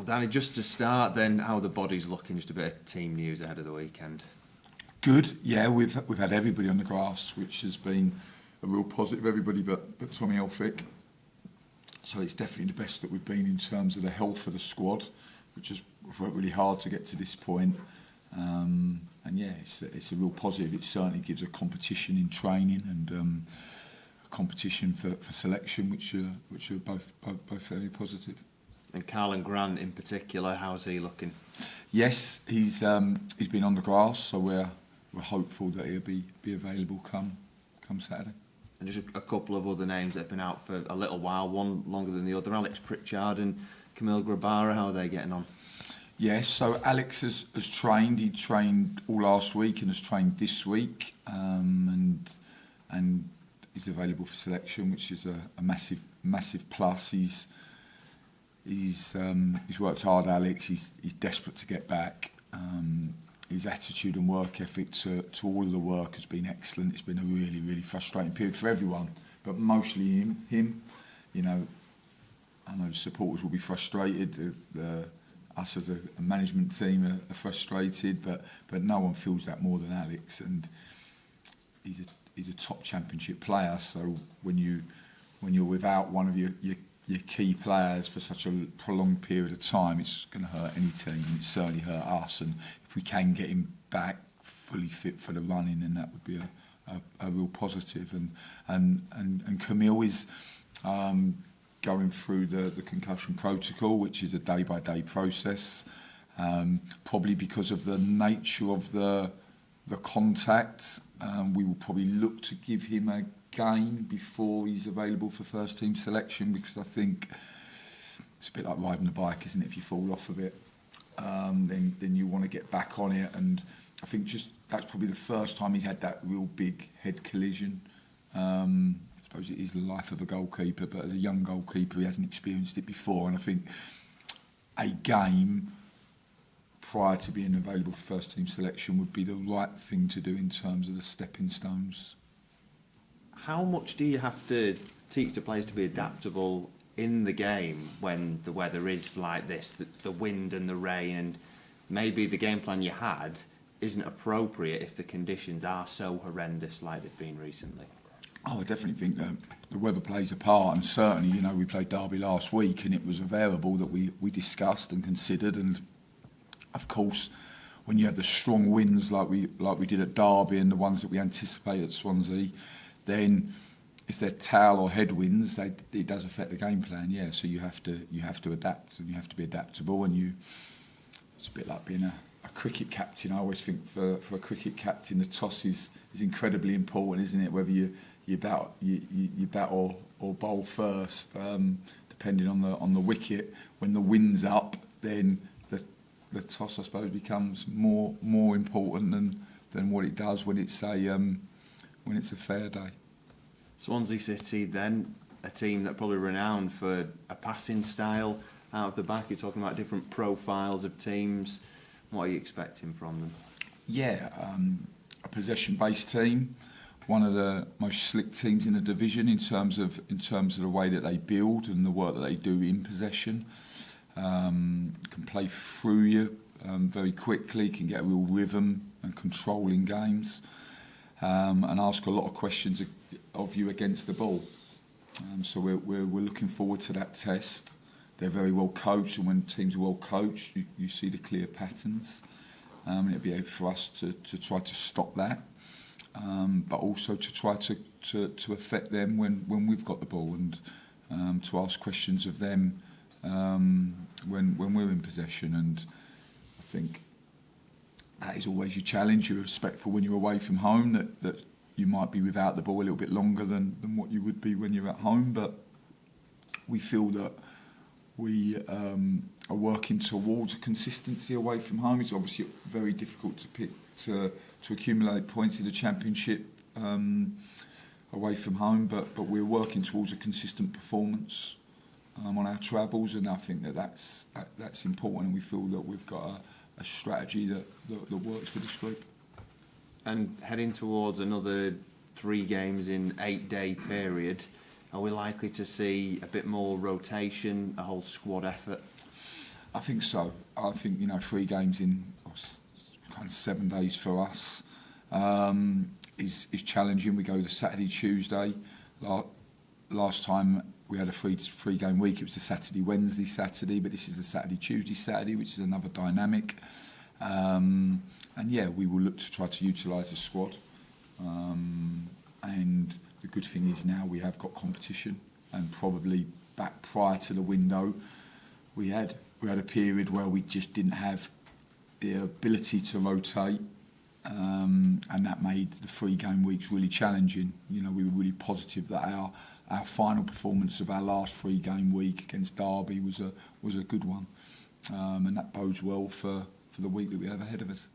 Well, Danny, just to start then, how are the bodies looking? Just a bit of team news ahead of the weekend. Good, yeah. We've had everybody on the grass, which has been a real positive. Everybody but Tommy Elphick. So it's definitely the best that we've been in terms of the health of the squad, which has worked really hard to get to this point. And yeah, it's a real positive. It certainly gives a competition in training and a competition for selection, which are both very positive. And Carlin Grant in particular, how's he looking? Yes, he's been on the grass, so we're hopeful that he'll be available come Saturday. And just a couple of other names that have been out for a little while, one longer than the other, Alex Pritchard and Camille Grabara, how are they getting on? Yes, so Alex has trained. He trained all last week and has trained this week, and is available for selection, which is a massive plus. He's worked hard, Alex. He's desperate to get back. His attitude and work ethic to all of the work has been excellent. It's been a really, really frustrating period for everyone, but mostly him. You know, I know the supporters will be frustrated. Us as a management team are frustrated, but no one feels that more than Alex. And he's a top championship player. So when you're without one of your key players for such a prolonged period of time, it's going to hurt any team, and it certainly hurt us. And if we can get him back fully fit for the running, then that would be a real positive. And Camille is going through the concussion protocol, which is a day-by-day process, probably because of the nature of the contact. We will probably look to give him a game before he's available for first team selection, because I think it's a bit like riding a bike, isn't it? If you fall off of it, then you want to get back on it. And I think that's probably the first time he's had that real big head collision. I suppose it is the life of a goalkeeper, but as a young goalkeeper, he hasn't experienced it before. And I think a game prior to being available for first team selection would be the right thing to do in terms of the stepping stones. How much do you have to teach the players to be adaptable in the game when the weather is like this, the wind and the rain, and maybe the game plan you had isn't appropriate if the conditions are so horrendous like they've been recently? Oh, I definitely think that the weather plays a part, and certainly, you know, we played Derby last week, and it was a variable that we discussed and considered. And of course, when you have the strong winds like we did at Derby and the ones that we anticipate at Swansea, then if they're tail or headwinds, it does affect the game plan. Yeah, so you have to adapt, and you have to be adaptable. And it's a bit like being a cricket captain. I always think for a cricket captain, the toss is incredibly important, isn't it? Whether you bat or bowl first, depending on the wicket. When the wind's up, then the toss, I suppose, becomes more important than what it does when it's a fair day. Swansea City, then, a team that probably renowned for a passing style out of the back. You're talking about different profiles of teams. What are you expecting from them? Yeah, a possession-based team. One of the most slick teams in the division in terms of the way that they build and the work that they do in possession. Can play through you very quickly, can get a real rhythm and control in games, and ask a lot of questions of you against the ball. So we're looking forward to that test. They're very well coached, and when teams are well coached, you see the clear patterns. And it'll be for us to try to stop that. But also to try to affect them when we've got the ball, and to ask questions of them when we're in possession. And I think that is always your challenge. You're respectful when you're away from home, that you might be without the ball a little bit longer than what you would be when you're at home. But we feel that we are working towards a consistency away from home. It's obviously very difficult to accumulate points in the Championship away from home, but we're working towards a consistent performance on our travels, and I think that's important, and we feel that we've got a strategy that works for this group. And heading towards another 3 games in 8-day period, are we likely to see a bit more rotation, a whole squad effort? I think so. I think 3 games in kind of 7 days for us is challenging. We go the Saturday, Tuesday. Last time we had a three game week, it was the Saturday, Wednesday, Saturday, but this is the Saturday, Tuesday, Saturday, which is another dynamic. And yeah, we will look to try to utilise the squad. And the good thing is now we have got competition, and probably back prior to the window, we had a period where we just didn't have the ability to rotate, and that made the 3 game weeks really challenging. We were really positive that our final performance of our last 3 game week against Derby was a good one, and that bodes well for the week that we have ahead of us.